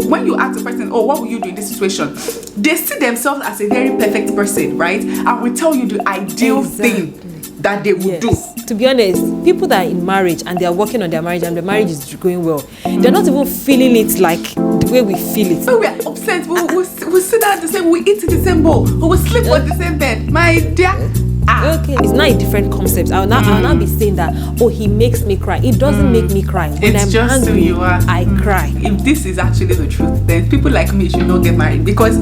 When you ask the person, oh, what will you do in this situation? They see themselves as a very perfect person, right? And will tell you the ideal thing that they would do. To be honest, people that are in marriage and they are working on their marriage and the marriage is going well, they're not even feeling it like the way we feel it. So we are upset. We'll sit down the same, we eat in the same bowl, we will sleep on the same bed. My dear. Okay, it's not a different concept. I'll now be saying that, oh, he makes me cry. It doesn't make me cry. When it's I'm just angry, who you are. I cry. If this is actually the truth, then people like me should not get married, because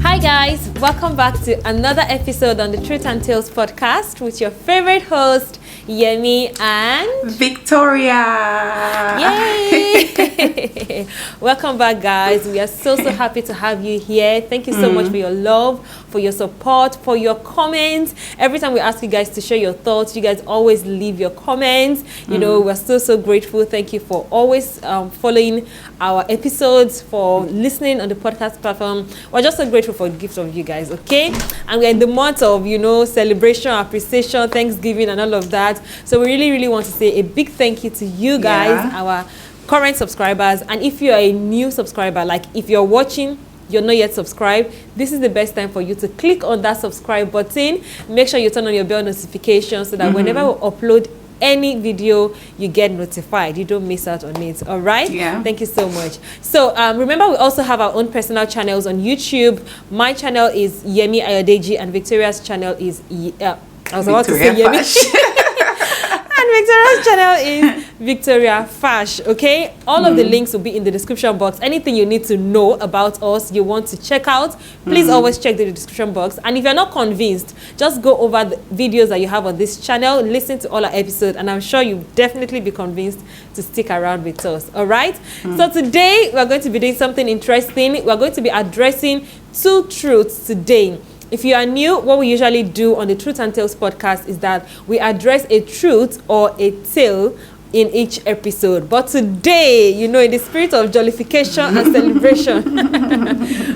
Hi guys, welcome back to another episode on the Truth and Tales podcast with your favorite host, Yemi and Victoria. Yay! Welcome back, guys. We are so happy to have you here. Thank you so much for your love, for your support, for your comments. Every time we ask you guys to share your thoughts, you guys always leave your comments. You know, we're so grateful. Thank you for always following our episodes, for listening on the podcast platform. We're just so grateful for the gift of you guys, okay? And we're in the month of, you know, celebration, appreciation, Thanksgiving and all of that. So we really want to say a big thank you to you guys, our current subscribers. And if you're a new subscriber, like if you're watching, you're not yet subscribed, this is the best time for you to click on that subscribe button. Make sure you turn on your bell notification so that whenever we upload any video, you get notified. You don't miss out on it. All right? Yeah. Thank you so much. So remember, we also have our own personal channels on YouTube. My channel is Yemi Ayodeji and Victoria's channel is I was about to say Yemi. And Victoria's channel is Victoria Fash, okay? All of the links will be in the description box. Anything you need to know about us, you want to check out, please always check the description box. And if you're not convinced, just go over the videos that you have on this channel, listen to all our episodes, and I'm sure you'll definitely be convinced to stick around with us, all right? So today, we're going to be doing something interesting. We're going to be addressing 2 truths today. If you are new, what we usually do on the Truth and Tales podcast is that we address a truth or a tale in each episode. But today, you know, in the spirit of jollification and celebration,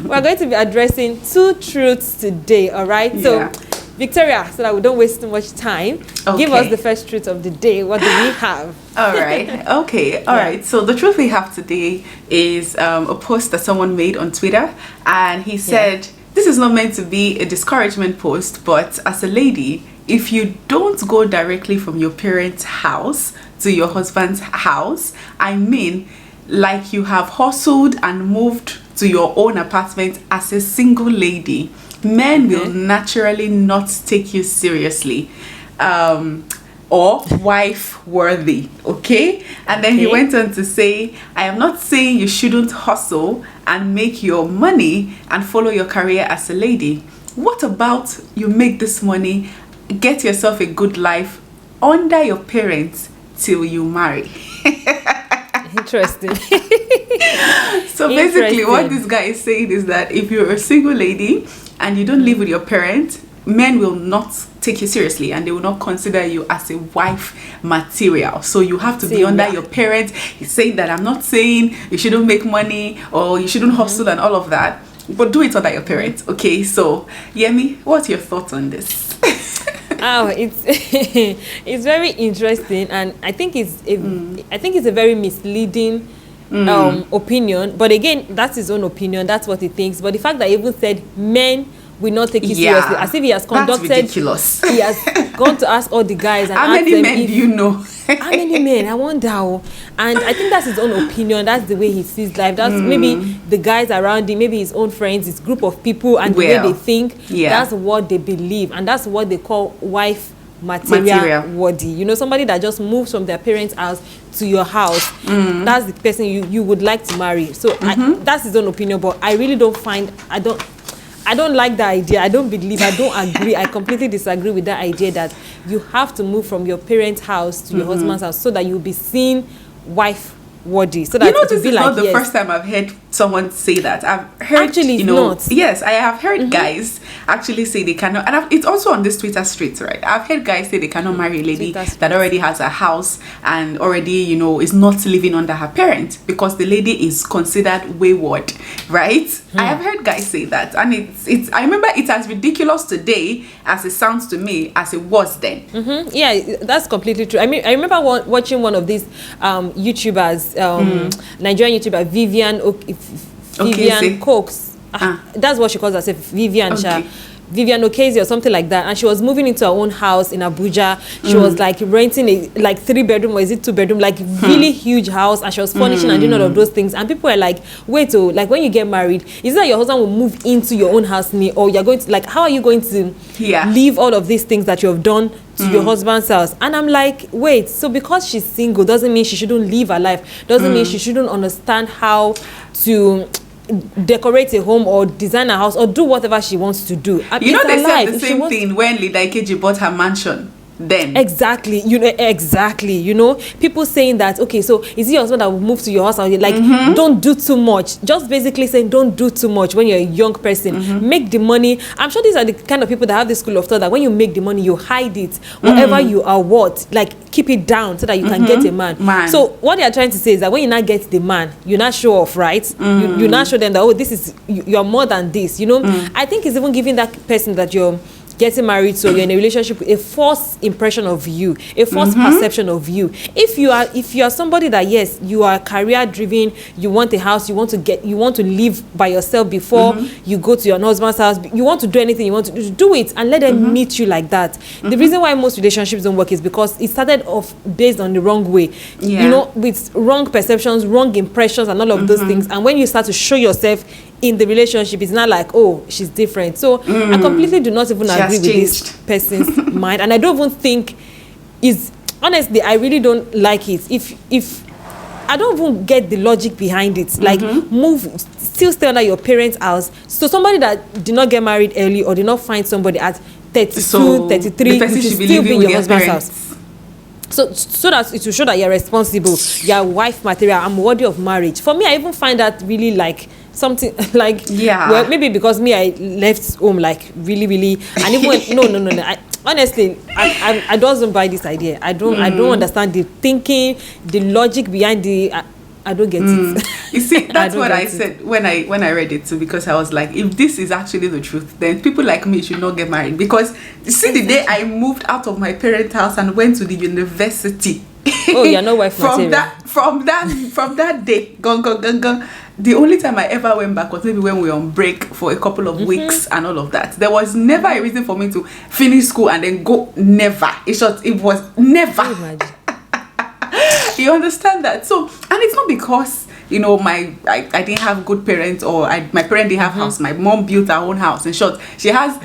we're going to be addressing 2 truths today, all right? Yeah. So, Victoria, so that we don't waste too much time, give us the first truth of the day. What do we have? All right. Okay. All right. So the truth we have today is a post that someone made on Twitter, and he said, this is not meant to be a discouragement post, but as a lady, if you don't go directly from your parents' house to your husband's house, I mean, like you have hustled and moved to your own apartment as a single lady, men will naturally not take you seriously. Or wife worthy, okay? And then he went on to say, I am not saying you shouldn't hustle and make your money and follow your career as a lady. What about you make this money, get yourself a good life under your parents till you marry? Interesting. So basically what this guy is saying is that if you're a single lady and you don't live with your parents, men will not take you seriously and they will not consider you as a wife material. So you have to be under your parents. He's saying that I'm not saying you shouldn't make money or you shouldn't hustle and all of that, but do it under your parents, okay? So Yemi, what's your thoughts on this? It's very interesting, and I think it's a very misleading opinion. But again, that's his own opinion. That's what he thinks. But the fact that he even said men will not take you seriously, as if he has conducted. That's ridiculous. He has gone to ask all the guys and how many men do you know? How many men? I wonder. And I think that's his own opinion. That's the way he sees life. That's maybe the guys around him, maybe his own friends, his group of people, and the way they think. That's what they believe, and that's what they call wife material worthy. You know, somebody that just moves from their parents' house to your house. That's the person you would like to marry. So that's his own opinion. But I really don't find. I don't like that idea. I don't believe, I don't agree. I completely disagree with that idea that you have to move from your parents' house to your husband's house so that you'll be seen wife worthy, so that you know, it this will be is like, not the yes. first time I've heard someone say that. I've heard, Actually, you know, it's not. yes, I have heard guys actually say they cannot, and it's also on this Twitter street, right? I've heard guys say they cannot marry a lady that already has a house and already, you know, is not living under her parent because the lady is considered wayward, right? I have heard guys say that, and it's. I remember it's as ridiculous today as it sounds to me as it was then. Yeah, that's completely true. I mean, I remember watching one of these YouTubers, Nigerian YouTuber Vivian Cokes. That's what she calls herself, Vivian. Okay. Vivian Okezi or something like that, and she was moving into her own house in Abuja. She was like renting a 3-bedroom, or is it 2-bedroom, like really huge house, and she was furnishing and doing all of those things. And people are like, wait, like when you get married, is it that your husband will move into your own house, or you're going to, like, how are you going to leave all of these things that you have done to your husband's house? And I'm like, wait, so because she's single doesn't mean she shouldn't live her life, doesn't mean she shouldn't understand how to decorate a home or design a house or do whatever she wants to do. You know, they said the same thing when Lida Ikeji bought her mansion. Then exactly, you know, people saying that, okay, so is it your husband that will move to your house? And like, don't do too much. Just basically saying don't do too much when you're a young person. Make the money. I'm sure these are the kind of people that have this school of thought that when you make the money, you hide it. Whatever you are worth, like keep it down so that you can get a man. So what they are trying to say is that when you not get the man, you not show off, right? You not show them that, oh, this is, you're more than this, you know. I think it's even giving that person that you're getting married, so you're in a relationship, a false impression of you, a false perception of you. If you are somebody that, yes, you are career driven, you want a house, you want to live by yourself before you go to your husband's house, you want to do anything you want to do it, and let them meet you like that. The reason why most relationships don't work is because it started off based on the wrong way, you know, with wrong perceptions, wrong impressions, and all of those things. And when you start to show yourself in the relationship, it's not like, oh, she's different. So I completely do not even agree with this person's mind, and I don't even think is, honestly, I really don't like it. If I don't even get the logic behind it, like still stay under your parents' house. So somebody that did not get married early or did not find somebody at 32, 33, the person you should should be still be in living your with their husband's house. So that it will show that you're responsible, you're wife material, I'm worthy of marriage. For me, I even find that really like something like, well, maybe because me, I left home like really, and even when, no. Honestly, I don't buy this idea. I don't understand the thinking, the logic behind the. I don't get it. You see, that's what I said when I read it too, because I was like, if this is actually the truth, then people like me should not get married. Because you see, the day I moved out of my parents' house and went to the university. Oh, you're no wife material. From that day, gone. The only time I ever went back was maybe when we were on break for a couple of weeks and all of that. There was never a reason for me to finish school and then go. Never. It was never. You understand that? So, and it's not because, you know, I didn't have good parents, or my parents didn't have house. My mom built her own house. In short, she has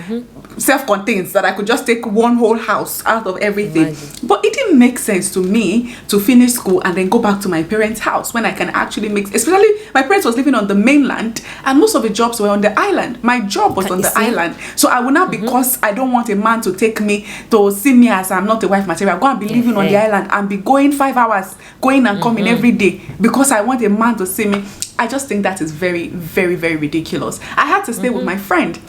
self-contained, that I could just take one whole house out of everything. But it didn't make sense to me to finish school and then go back to my parents' house when I can actually especially my parents was living on the mainland and most of the jobs were on the island. My job was on the island. So I will not, because I don't want a man to take me to see me as I'm not a wife material, go and be living on the island and be going 5 hours, going and coming every day because I want a man to see me. I just think that is very, very, very ridiculous. I had to stay with my friend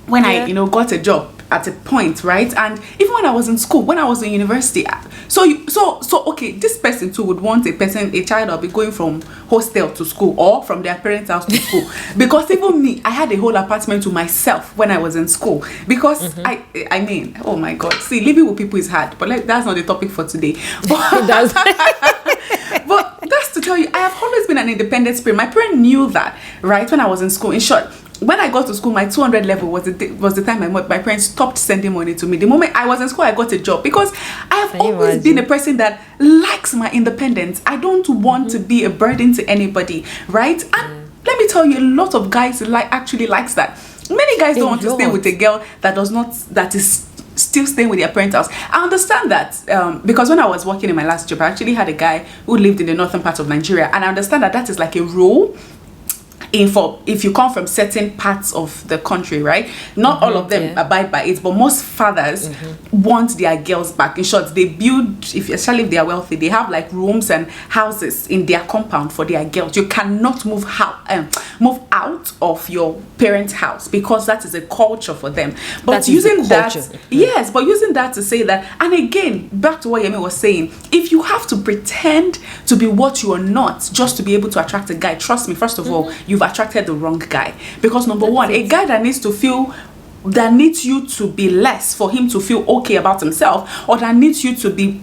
when I, got a job at a point, right? And even when I was in school, when I was in university, so okay, this person too would want a child will be going from hostel to school or from their parents' house to school. Because even me, I had a whole apartment to myself when I was in school. Because I mean, oh my God, see, living with people is hard, but that's not the topic for today. But that's to tell you, I have always been an independent spirit. My parents knew that, right? When I was in school, in short, when I got to school, my 200 level was the time my parents stopped sending money to me. The moment I was in school, I got a job because I have always been a person that likes my independence. I don't want to be a burden to anybody, right? And let me tell you, a lot of guys actually likes that. Many guys don't want to stay with a girl that is still staying with their parents' house. I understand that because when I was working in my last job, I actually had a guy who lived in the northern part of Nigeria, and I understand that is like a rule. if you come from certain parts of the country, right? Not all of them abide by it, but most fathers want their girls back. In short, they build, especially if they are wealthy, they have like rooms and houses in their compound for their girls. You cannot move out of your parents' house, because that is a culture for them. But using that, yes, but using that to say that, and again, back to what Yemi was saying, if you have to pretend to be what you are not just to be able to attract a guy, trust me, first of all, you've attracted the wrong guy. Because number one, a guy that needs you to be less for him to feel okay about himself, or that needs you to be,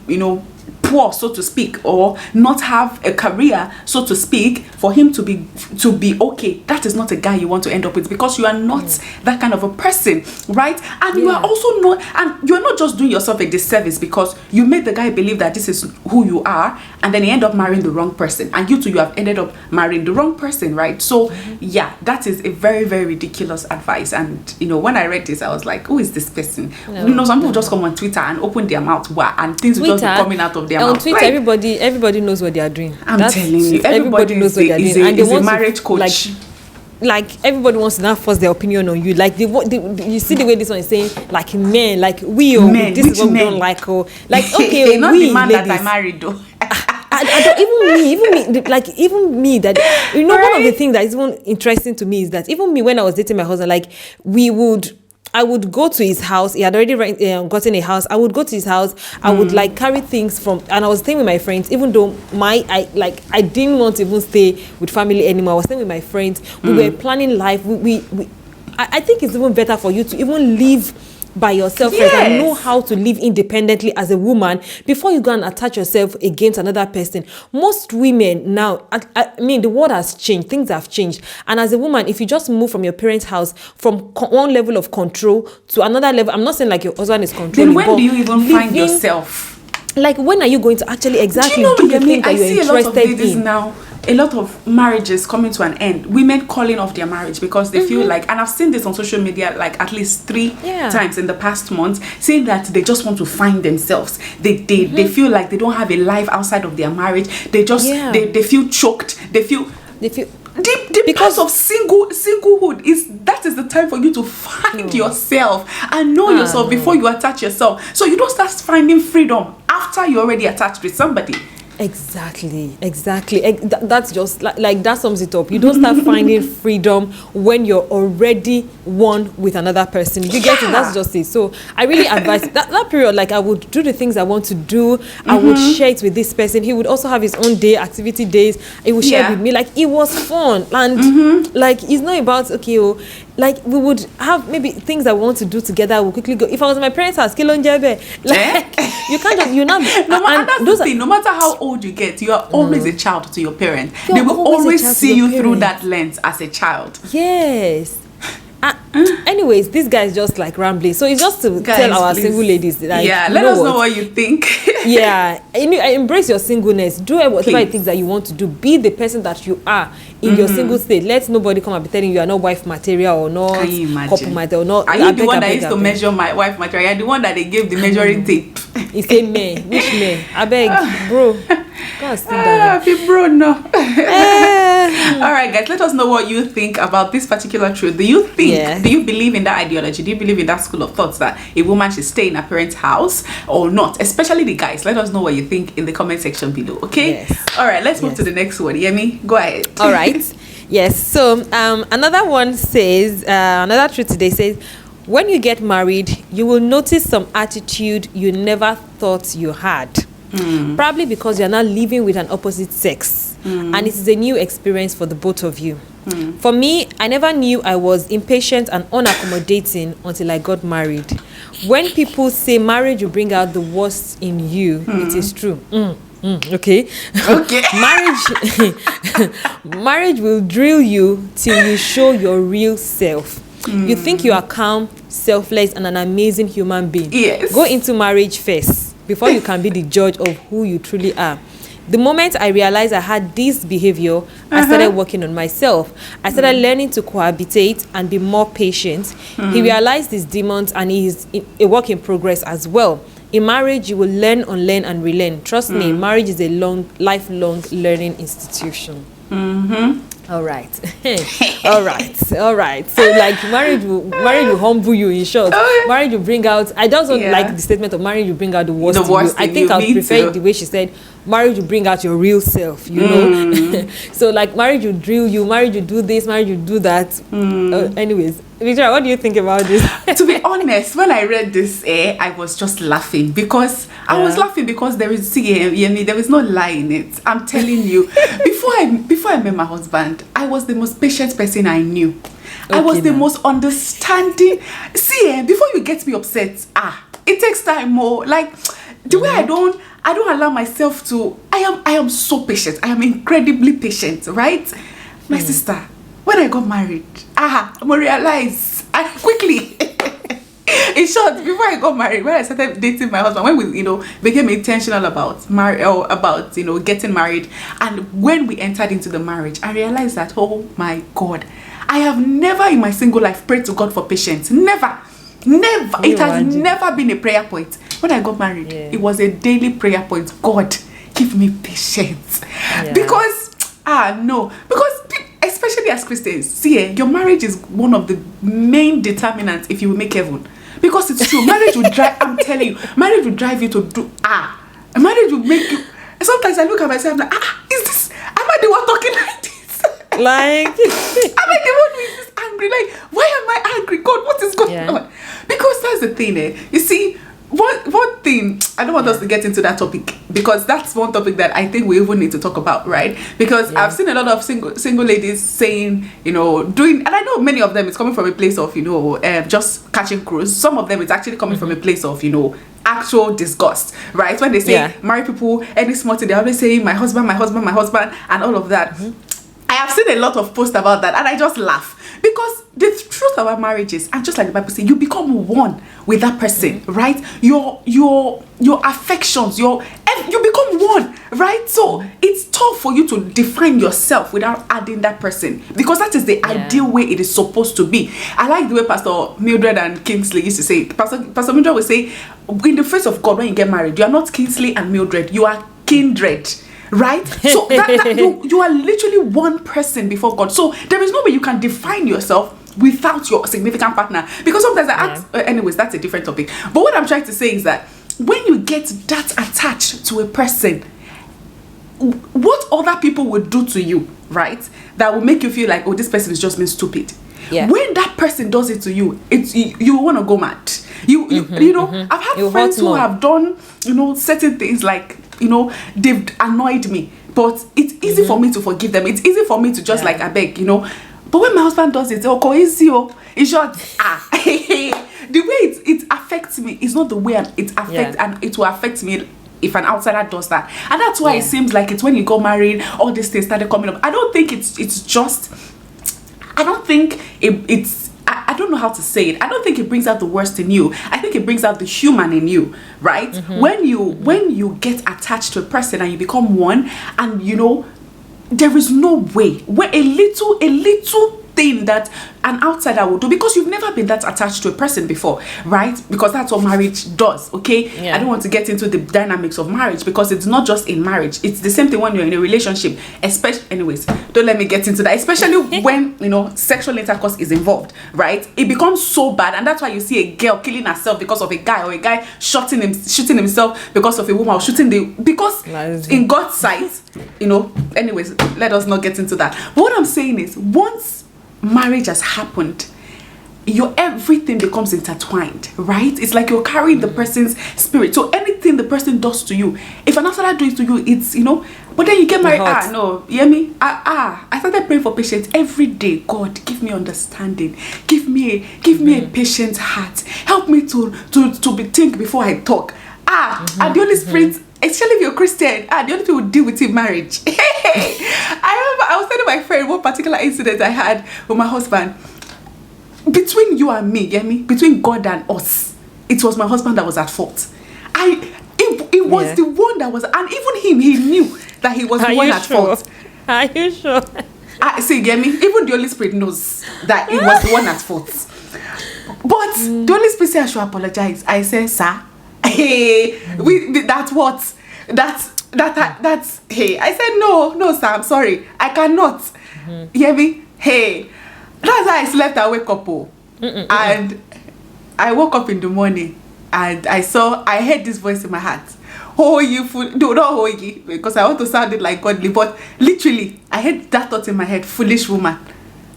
poor, so to speak, or not have a career, so to speak, for him to be okay, that is not a guy you want to end up with, because you are not that kind of a person, right? And you are also not, and you're not just doing yourself a disservice because you made the guy believe that this is who you are, and then he end up marrying the wrong person, and you have ended up marrying the wrong person, right? So yeah, that is a very, very ridiculous advice. And when I read this, I was like, who is this person? Some people just come on Twitter and open their mouth, and things will just be coming out of their on mouth. Twitter, everybody knows what they are doing. I'm telling you, everybody knows what they are doing, and they want a marriage coach. Like everybody wants to now force their opinion on you. Like you see the way this one is saying, like men, like men, this is what we don't like. Or like okay, not we the man ladies, that I married though. I don't, even me, that one of the things that is even interesting to me is that even me, when I was dating my husband, like I would go to his house. He had already gotten a house. I would go to his house. I would like carry things from, and I was staying with my friends, even though I didn't want to even stay with family anymore. I was staying with my friends. We were planning life. I think it's even better for you to even live by yourself first and know how to live independently as a woman before you go and attach yourself against another person. Most women now, I mean, the world has changed, things have changed, and as a woman, if you just move from your parents' house from one level of control to another level, I'm not saying like your husband is controlling, then when do you even find yourself? Like, when are you going to actually exactly do the thing that you're interested in? I see a lot of ladies now, a lot of marriages coming to an end, women calling off their marriage because they feel like, and I've seen this on social media like at least 3 times in the past months, saying that they just want to find themselves. They feel like they don't have a life outside of their marriage. They just they feel choked. They feel because of singlehood that is the time for you to find yourself and know yourself before you attach yourself. So you don't start finding freedom after you're already attached with somebody. Exactly. That's just like that sums it up. You don't start finding freedom when you're already one with another person. You get it? That's just it. So I really advise that period, like I would do the things I want to do. I would share it with this person. He would also have his own activity days. He would share it with me. Like, it was fun. And like, it's not about like we would have maybe things that we want to do together. We'll quickly go. If I was in my parents' house, you can't just no matter how old you get, you are always a child to your parents. They will always see you through that lens as a child. Yes. Anyways, this guy is just like rambling. So it's just to tell our single ladies that let us know what you think. Embrace your singleness. Do whatever it things that you want to do. Be the person that you are in your single state. Let nobody come and be telling you are not wife material or not couple material or not. Are you the one that used to measure my wife material? You're the one that they gave the measuring tape. He said me. Which me? I beg, bro. God, sit down. Bro, no. All right, guys, let us know what you think about this particular truth. Do you believe in that ideology? Do you believe in that school of thoughts that a woman should stay in her parents' house or not? Especially the guys. Let us know what you think in the comment section below, okay? Yes. All right, let's move to the next one. Yemi, go ahead. All right. Yes. So another one says, another truth today says, when you get married, you will notice some attitude you never thought you had. Probably because you're now living with an opposite sex, and it is a new experience for the both of you. For me, I never knew I was impatient and unaccommodating until I got married. When people say marriage will bring out the worst in you, it is true. Okay. Marriage will drill you till you show your real self. You think you are calm, selfless, and an amazing human being. Yes. Go into marriage first before you can be the judge of who you truly are. The moment I realized I had this behavior, I started working on myself. I started learning to cohabitate and be more patient. He realized his demons, and he is a work in progress as well. In marriage, you will learn, unlearn, and relearn. Trust me, marriage is a lifelong learning institution. All right. All right. So like marriage will humble you, in short. Marriage will bring out, I don't like the statement of marriage will bring out the worst in you. I think I would prefer the way she said marriage will bring out your real self, you know. So like marriage will drill you, marriage will do this, marriage will do that. Anyways, Victoria, what do you think about this? To be honest, when I read this, I was just laughing because there is no lie in it. I'm telling you, before I met my husband, I was the most patient person I knew. I was the most understanding. See, before you get me upset, it takes time more. Like the way I don't allow myself to. I am so patient. I am incredibly patient, right? My sister, when I got married, I realized quickly. In short, before I got married, when I started dating my husband, when we, became intentional about getting married, and when we entered into the marriage, I realized that, oh my God, I have never in my single life prayed to God for patience. Never. It has never been a prayer point. When I got married, it was a daily prayer point. God, give me patience. Because especially as Christians, see, your marriage is one of the main determinants if you will make heaven. Because it's true, marriage will drive. I'm telling you, marriage will drive you to do. Marriage will make you. Sometimes I look at myself like, is this? Am I the one talking like this? Like, am I the one who is angry? Like, why am I angry? God, what is going on? Because that's the thing, You see, one thing, I don't want us to get into that topic because that's one topic that I think we even need to talk about, right? Because I've seen a lot of single ladies saying, doing, and I know many of them it's coming from a place of, just catching cruise. Some of them it's actually coming from a place of, actual disgust, right? When they say married people, any small thing, they always say my husband, and all of that. I have seen a lot of posts about that, and I just laugh because the truth about marriage is, and just like the Bible says, you become one with that person, right? Your affections, you become one, right? So it's tough for you to define yourself without adding that person, because that is the ideal way it is supposed to be. I like the way Pastor Mildred and Kingsley used to say it. Pastor Mildred would say, in the face of God, when you get married, you are not Kingsley and Mildred, you are kindred. Right? So you are literally one person before God. So there is no way you can define yourself without your significant partner. Because sometimes I ask, anyways, that's a different topic. But what I'm trying to say is that when you get that attached to a person, what other people would do to you, right? That will make you feel like, oh, this person is just being stupid. Yeah. When that person does it to you, you want to go mad. I've had friends who have done, certain things like, they've annoyed me, but it's easy for me to forgive them. It's easy for me to just like, I beg, but when my husband does it, it's short. The way it affects me is not the way it affects, and it will affect me if an outsider does that. And that's why it seems like it's when you got married, all these things started coming up. I don't think I don't know how to say it. I don't think it brings out the worst in you. I think it brings out the human in you, right? When you get attached to a person and you become one, and there is no way where a little thing that an outsider will do, because you've never been that attached to a person before, right? Because that's what marriage does, okay? I don't want to get into the dynamics of marriage, because it's not just in marriage. It's the same thing when you're in a relationship, anyways, don't let me get into that, especially when sexual intercourse is involved, right? It becomes so bad, and that's why you see a girl killing herself because of a guy, or a guy shooting himself because of a woman, or because in God's sight, anyways, let us not get into that. But what I'm saying is, once marriage has happened, your everything becomes intertwined, right? It's like you're carrying the person's spirit. So anything the person does to you, if an outsider does it to you, it's but then you get married. No, you hear me? I started praying for patience every day. God, give me understanding. Give me a patient heart. Help me to think before I talk. And the Holy Spirit, especially if you're Christian, the only people who deal with in marriage. I remember I was telling my friend one particular incident I had with my husband. Between you and me, between God and us, it was my husband that was at fault. It was the one that was, and even him, he knew that he was the one at fault. Are you sure? See, get me? Even the Holy Spirit knows that it was the one at fault. But the Holy Spirit said I should apologize. I said, sir, that's that's hey. I said no, sir. I'm sorry. I cannot. You hear me? Hey, that's how I slept and wake up. And I woke up in the morning and I heard this voice in my heart. Oh, you fool! No, not oh, you, because I want to sound it like godly, but literally, I had that thought in my head. Foolish woman.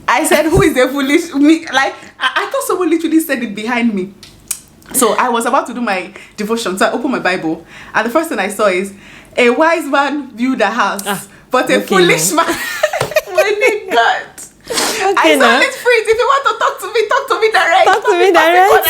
I said, who is the foolish me? Like I thought someone literally said it behind me. So I was about to do my devotion, so I opened my Bible, and the first thing I saw is, a wise man built a house, but a foolish man. My God. I saw this phrase. If you want to talk to me direct. Talk to me direct.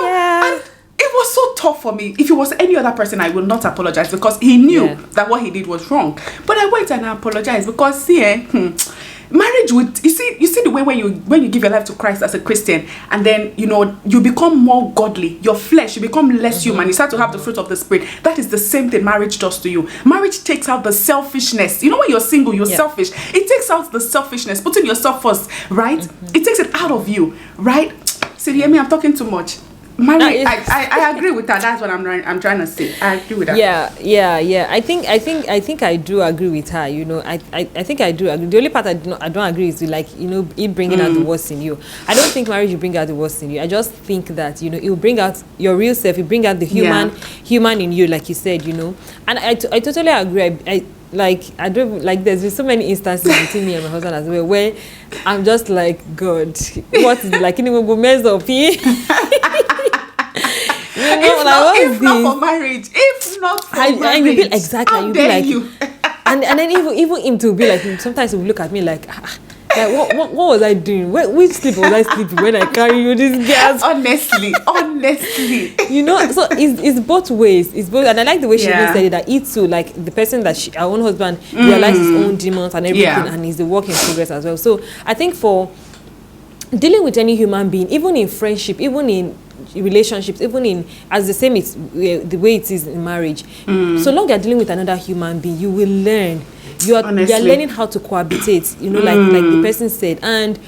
And it was so tough for me. If it was any other person, I will not apologize because he knew that what he did was wrong. But I went and I apologized because marriage would you see the way when you give your life to Christ as a Christian, and then you become more godly, your flesh, you become less human, you start to have the fruit of the Spirit. That is the same thing marriage does to you. Marriage takes out the selfishness. When you're single, you're selfish. It takes out the selfishness, putting yourself first, right? It takes it out of you, right? So hear me, I'm talking too much. Marriage, I agree with that. That's what I'm trying to say. I agree with that. Yeah. I think I do agree with her. I think I do agree. The only part I don't agree is it bringing out the worst in you. I don't think marriage will bring out the worst in you. I just think that it will bring out your real self. It bring out the human in you, like you said. And I totally agree. I don't there's so many instances between me and my husband as well where I'm just like, God, what is it like? Go mess up here. If not for marriage, and you be exactly, how you dare be like, you? and then even him to be like, sometimes he will look at me like what was I doing? Which sleep was I sleeping when I carry you this gas? Honestly. So it's both ways. It's both, and I like the way she even said it, that it too, like the person that our own husband realized his own demons and everything, and he's a work in progress as well. So I think for dealing with any human being, even in friendship, even in relationships, even in as the same it's the way it is in marriage, so long you're dealing with another human being, you will learn. You're learning how to cohabitate, like the person said. And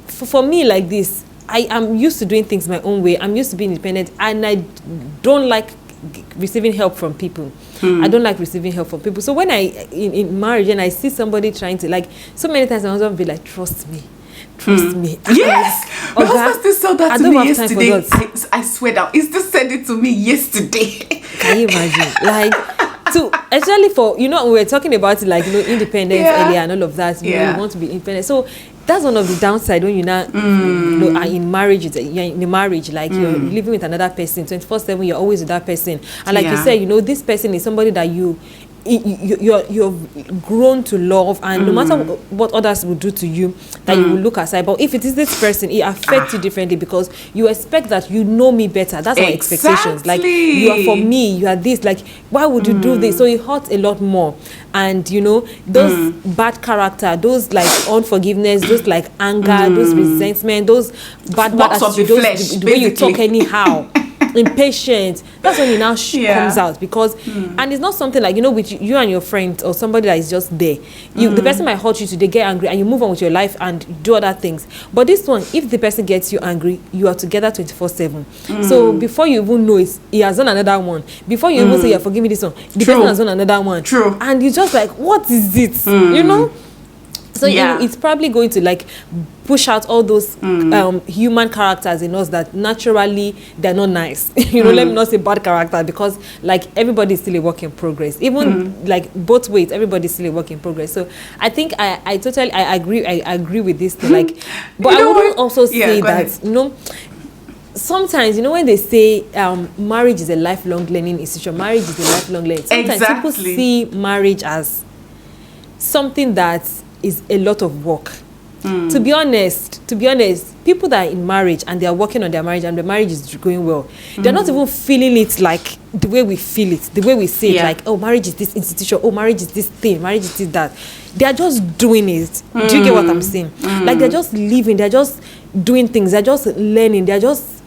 for me, like this, I am used to doing things my own way. I'm used to being independent, and I don't like receiving help from people. I don't like receiving help from people. So when in marriage and I see somebody trying to, like, so many times my husband will be like, trust me. Yes, my husband still said that to me yesterday. I swear down, he still said it to me yesterday. Can you imagine? Especially for we were talking about it, independence earlier and all of that. You want to be independent. So that's one of the downside when you're not are in marriage. You're in a marriage, like you're living with another person 24/7. You're always with that person, and like you said, this person is somebody that you've grown to love, and no matter what others will do to you, that you will look aside. But if it is this person, it affects you differently because you expect that you know me better. That's our expectations. Like, you are for me, you are this. Like, why would you do this? So it hurts a lot more. And those bad character, those like unforgiveness, those like anger, those resentment, those bad attitude, the way you talk anyhow. Impatient, that's when it now comes out, because and it's not something like with you and your friends or somebody that is just there. The person might hurt you today, get angry, and you move on with your life and do other things. But this one, if the person gets you angry, you are together 24/7. So before you even know it, he has done another one. Before you even say, yeah, forgive me this one, the person has done another one. True. And you're just like, what is it? So it's probably going to like push out all those human characters in us that naturally they're not nice. Let me not say bad character, because like everybody is still a work in progress. Even like both ways, everybody is still a work in progress. So I think I totally agree with this thing. Like, but I would also say that sometimes when they say marriage is a lifelong learning institution, marriage is a lifelong learning. Sometimes people see marriage as something that is a lot of work. To be honest, people that are in marriage and they are working on their marriage and the marriage is going well, they're not even feeling it like the way we feel it, the way we say it, like, oh, marriage is this institution, oh, marriage is this thing, marriage is this, that. They are just doing it. Do you get what I'm saying? Like, they're just living, they're just doing things, they're just learning, they're just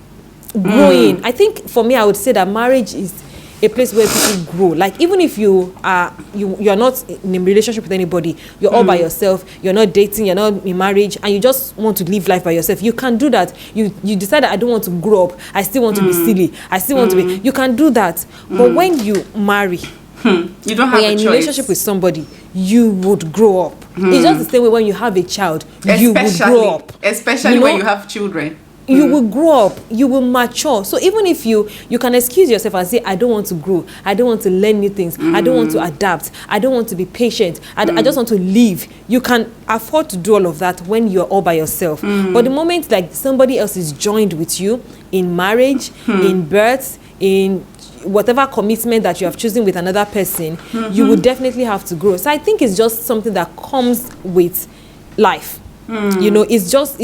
growing. I think for me, I would say that marriage is a place where people grow. Like, even if you're not in a relationship with anybody, you're all by yourself, you're not dating, you're not in marriage, and you just want to live life by yourself, you can do that. You decide that I don't want to grow up, I still want to be silly, I still want to be, you can do that. But when you marry, you don't have a choice. In a relationship with somebody, you would grow up. It's just the same way when you have a child, you would grow up. Especially when you have children. You will grow up, you will mature. So even if you can excuse yourself and say, I don't want to grow, I don't want to learn new things, I don't want to adapt, I don't want to be patient, I just want to live. You can afford to do all of that when you're all by yourself. But the moment like somebody else is joined with you in marriage, in birth, in whatever commitment that you have chosen with another person, you will definitely have to grow. So I think it's just something that comes with life. You know, it's just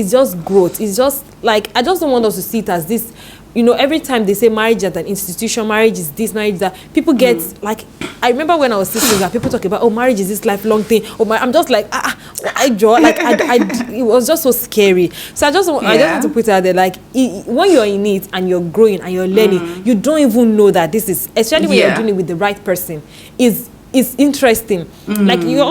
growth. It's just like, I just don't want us to see it as this, you know, every time they say marriage is an institution, marriage is this, marriage is that, people get like, I remember when I was listening that people talk about, oh, marriage is this lifelong thing. Oh, I'm just like, it was just so scary. So I just want to put it out there, like, when you're in it and you're growing and you're learning, you don't even know that this is, especially when you're doing it with the right person, is interesting. Like you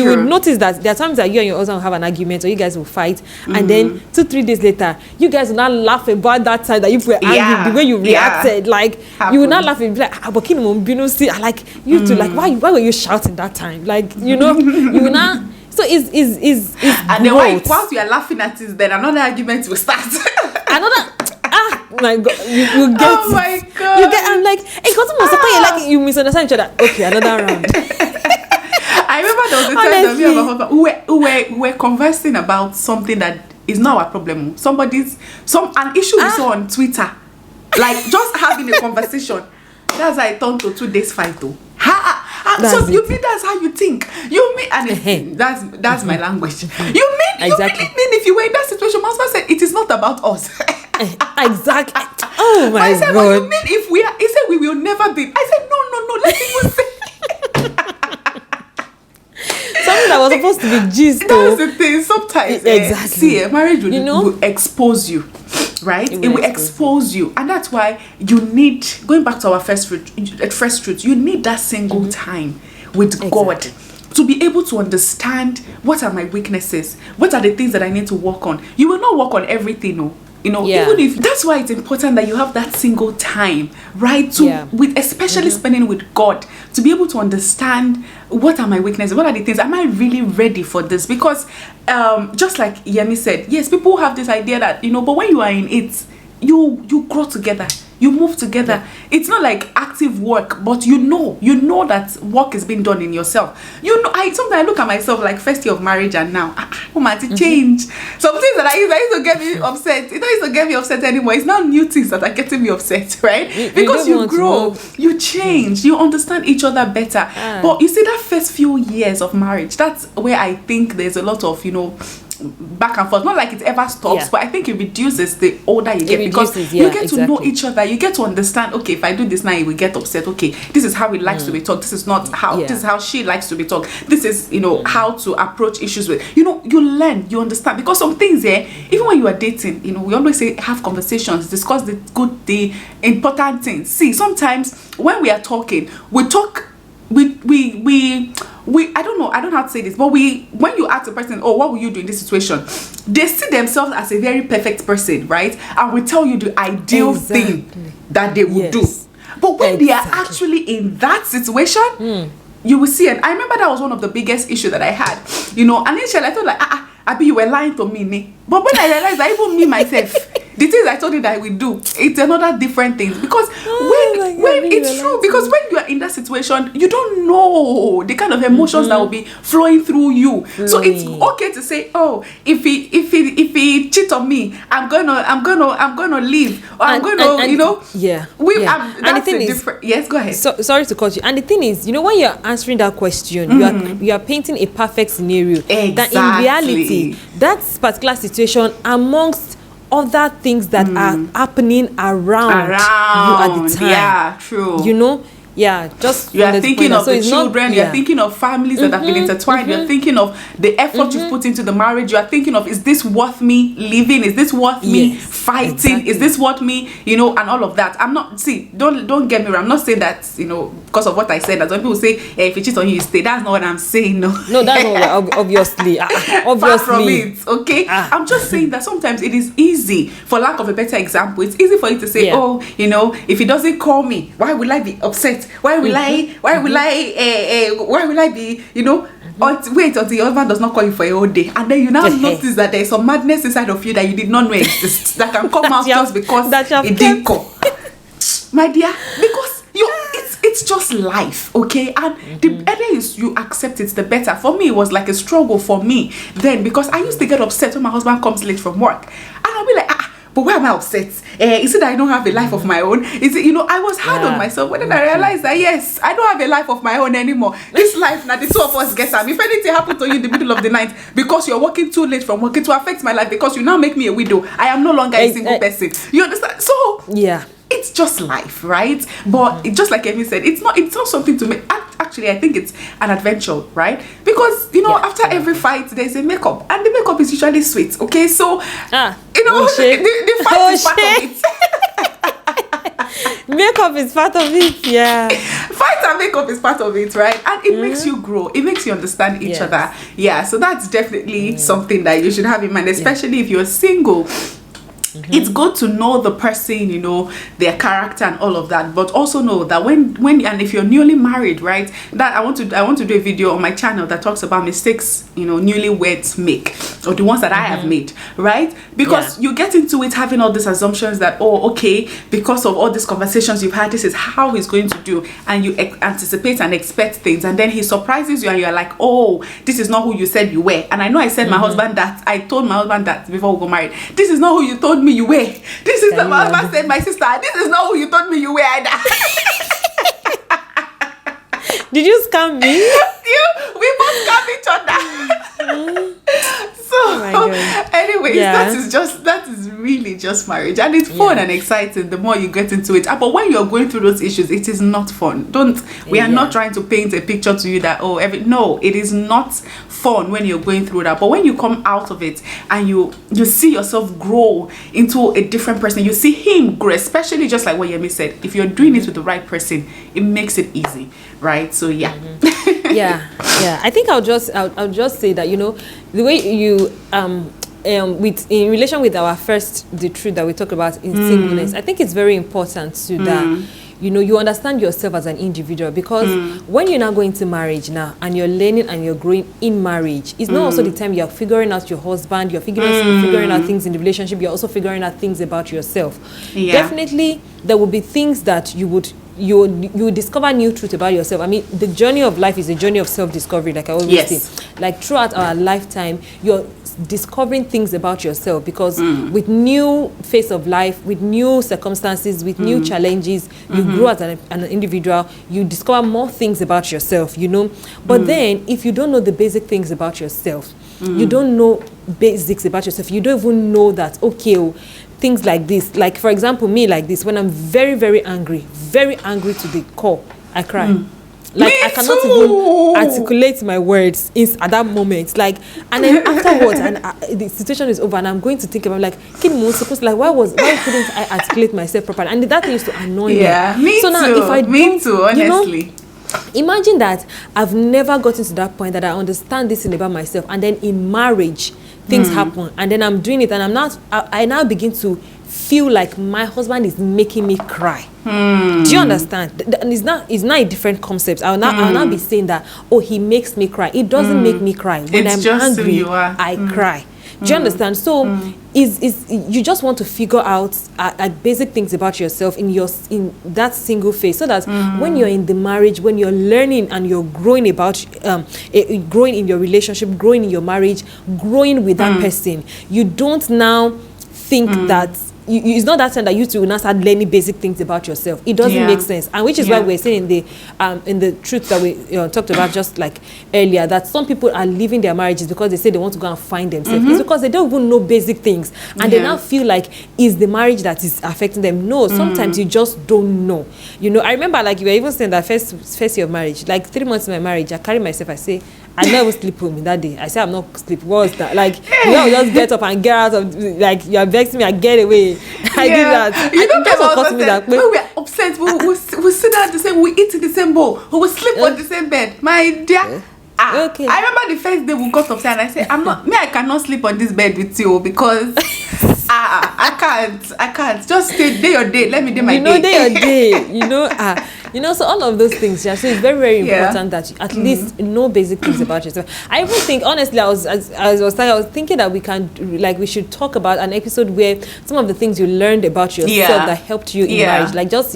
would notice that there are times that you and your husband will have an argument, or you guys will fight, and then 2-3 days later, you guys will not laugh about that time that you were angry, the way you reacted. Like you will not laugh and be like, like you two, like why were you shouting that time? Like, you know, you will not. So is and then whilst you are laughing at it, then another argument will start. My God, you get. Oh my God, you get. I'm like, like you misunderstand each other. Okay, another round. I remember there was a time that me and my husband we were conversing about something that is not our problem. An issue we saw on Twitter, like just having a conversation. That's how I turned to 2 days fight though. So you mean that's how you think? You mean, and that's my language. You mean if you were in that situation, my husband said it is not about us. Exactly. Oh my God. What you mean if we are? He said we will never be. I said no. Let me say. Something that was supposed to be gist. That's the thing. Sometimes see, a marriage will expose you. Right? It will expose you, and that's why you need, going back to our first truth, you need that single time with God to be able to understand what are my weaknesses, what are the things that I need to work on. You will not work on everything, even if that's why it's important that you have that single time, right? With especially spending with God, to be able to understand what are my weaknesses, what are the things, am I really ready for this? Because just like Yemi said, yes, people have this idea that, but when you are in it, you grow together, you move together. It's not like active work, but you know that work is being done in yourself. Sometimes I look at myself like first year of marriage and now, it changed. Some things that I used to get me upset, it don't used to get me upset anymore. It's now new things that are getting me upset, right? Because you grow, you change, you understand each other better. But you see, that first few years of marriage, that's where I think there's a lot of, back and forth. Not like it ever stops, but I think it reduces the older you get, because you get to know each other. You get to understand, okay, if I do this now, he will get upset. Okay, this is how he likes to be talked. This is not how, this is how she likes to be talked. This is, how to approach issues with, you learn, you understand. Because some things even when you are dating, we always say, have conversations, discuss the important things. See, sometimes when we are talking, we talk, I don't know how to say this, but when you ask a person, oh, what will you do in this situation, they see themselves as a very perfect person, right? And will tell you the ideal thing that they would do. But when they are actually in that situation, you will see. And I remember that was one of the biggest issues that I had, and initially I thought like, Abi, you were lying to me. But when I realized that even me myself, the things I told you that I will do, it's another different thing. Because when it's true, because when you are in that situation, you don't know the kind of emotions that will be flowing through you. So it's okay to say, oh, if he cheat on me, I'm gonna leave, or I'm gonna, and the thing is, yes, go ahead. So, sorry to cut you. And the thing is, when you're answering that question, you are painting a perfect scenario. Exactly. That in reality, that particular situation amongst other things that are happening around you at the time. Yeah, true. just you are thinking of the it's children, you are thinking of families that have been intertwined, you're thinking of the effort you've put into the marriage, you are thinking of, is this worth me living, is this worth me fighting, exactly. Is this worth me, and all of that. I'm not, don't get me wrong, I'm not saying that, because of what I said, that when people say, if you cheat on you stay, that's not what I'm saying. No, that's not obviously far from it, okay. I'm just saying that sometimes it is easy, for lack of a better example, it's easy for you to say, if he doesn't call me, why will I be upset? Why will I be, wait until your husband does not call you for a whole day, and then you now notice that there's some madness inside of you that you did not know exists, that can come out just because it didn't call. My dear, because it's just life, okay? And the better you accept it, the better. For me, it was like a struggle for me then, because I used to get upset when my husband comes late from work, and I'll be like, but why am I upset? Is it that I don't have a life of my own? Is it, I was hard on myself. But then I realized that, yes, I don't have a life of my own anymore. This life, now the two of us get up. If anything happened to you in the middle of the night because you're working too late from working to affect my life, because you now make me a widow, I am no longer a single person. You understand? So, it's just life, right? But just like Emi said, it's not something to make. Actually, I think it's an adventure, right? Because after every fight there's a makeup, and the makeup is usually sweet, okay? So the fight is part of it. Makeup is part of it. Fight and makeup is part of it, right? And it makes you grow, it makes you understand each other. So that's definitely something that you should have in mind, especially if you're single. It's good to know the person, their character and all of that, but also know that when and if you're newly married, right, that I want to do a video on my channel that talks about mistakes, newlyweds make, or the ones that I have made, right? Because you get into it having all these assumptions that, because of all these conversations you've had, this is how he's going to do, and you anticipate and expect things, and then he surprises you and you're like, this is not who you said you were. And I know I said I told my husband that before we got married, this is not who you told me you were. This is the husband said, my sister, this is not who you told me you were either. Did you scam me? We both scam each other. So anyways, that is really just marriage, and it's fun and exciting the more you get into it. But when you're going through those issues, it is not fun. We are not trying to paint a picture to you that it is not fun when you're going through that. But when you come out of it and you see yourself grow into a different person, you see him grow, especially just like what Yemi said, if you're doing it with the right person, it makes it easy, right? So I think I'll just say that the way you in relation with our the truth that we talked about in singleness, I think it's very important to that you understand yourself as an individual, because when you're now going to marriage now and you're learning and you're growing in marriage, it's not also the time you're figuring out your husband, you're figuring out things in the relationship, you're also figuring out things about yourself. Definitely there will be things that you would discover new truth about yourself. I mean, the journey of life is a journey of self-discovery, like I always say. Like throughout our lifetime, you're discovering things about yourself, because with new phase of life, with new circumstances, with new challenges, you grow as an individual, you discover more things about yourself, But then, if you don't know the basic things about yourself, you don't know basics about yourself, you don't even know that, things like this, like for example, me like this, when I'm very, very angry to the core, I cry. Like I cannot even articulate my words at that moment. Like, and then afterwards, and the situation is over, and I'm going to think about why couldn't I articulate myself properly? And that thing used to annoy me. Me so now, if I honestly. Imagine that I've never gotten to that point that I understand this thing about myself, and then in marriage things happen, and then I'm doing it, and I now begin to feel like my husband is making me cry. Do you understand? And it's not a different concept. I'll not be saying that, he makes me cry. It doesn't make me cry. When I'm angry, I cry. Do you understand? So you just want to figure out basic things about yourself in that single phase, so that when you're in the marriage, when you're learning and you're growing growing in your relationship, growing in your marriage, growing with that person, you don't now think that it's not that time that you two will not start learning basic things about yourself. It doesn't make sense, and which is why we're saying in the truth that we talked about just like earlier, that some people are leaving their marriages because they say they want to go and find themselves. It's because they don't even know basic things, and they now feel like it's the marriage that is affecting them. No, sometimes you just don't know. You know, I remember like you were even saying that first year of marriage, like 3 months in my marriage, I carry myself. I say, I never sleep with me that day. I say I'm not sleep. What was that? Like, you know, just get up and get out of, like, you are vexing me, I get away. I do that. You know, when we are upset, we sit down the same, we eat in the same bowl, we will sleep on the same bed. My dear. Okay. I remember the first day we got upset and I said, I cannot sleep on this bed with you because I can't. Just stay day your day. Let me do my day. Day your day. So all of those things. Yeah. So it's very, very important that you at least know basic things about yourself. I even think, honestly, I was thinking that we should talk about an episode where some of the things you learned about yourself that helped you in marriage, like just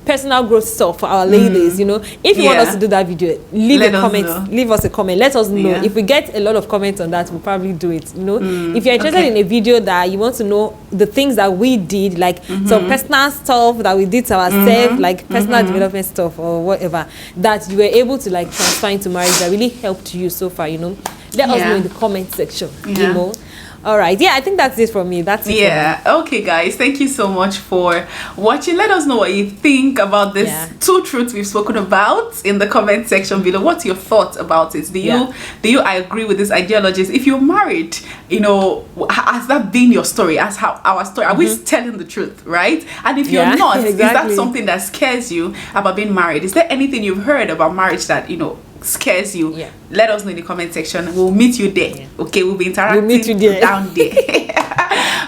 personal growth stuff for our ladies. If you want us to do that video, leave us a comment. Let us know. If we get a lot of comments on that, we'll probably do it. If you're interested in a video that you want to know the things that we did, like some personal stuff that we did to ourselves, like personal development stuff or whatever, that you were able to like transfer into marriage that really helped you so far, let us know in the comment section. All right. Yeah, I think that's it from me. That's it. Yeah. Okay, guys. Thank you so much for watching. Let us know what you think about this 2 truths we've spoken about in the comment section below. What's your thoughts about it? Do you agree with these ideologies? If you're married, has that been your story? As how our story? Are we telling the truth, right? And if you're not, is that something that scares you about being married? Is there anything you've heard about marriage that scares you? Let us know in the comment section. We'll meet you there. Okay, we'll be interacting down there.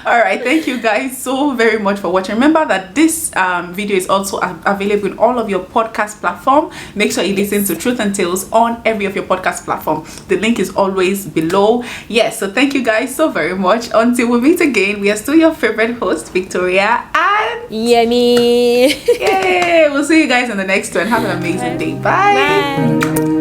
All right, thank you guys so very much for watching. Remember that this video is also available in all of your podcast platform. Make sure you listen to Truth and Tales on every of your podcast platform. The link is always below. So thank you guys so very much. Until we meet again, we are still your favorite host, Victoria and Yemi. Yay! We'll see you guys in the next one. Have an amazing day. Bye.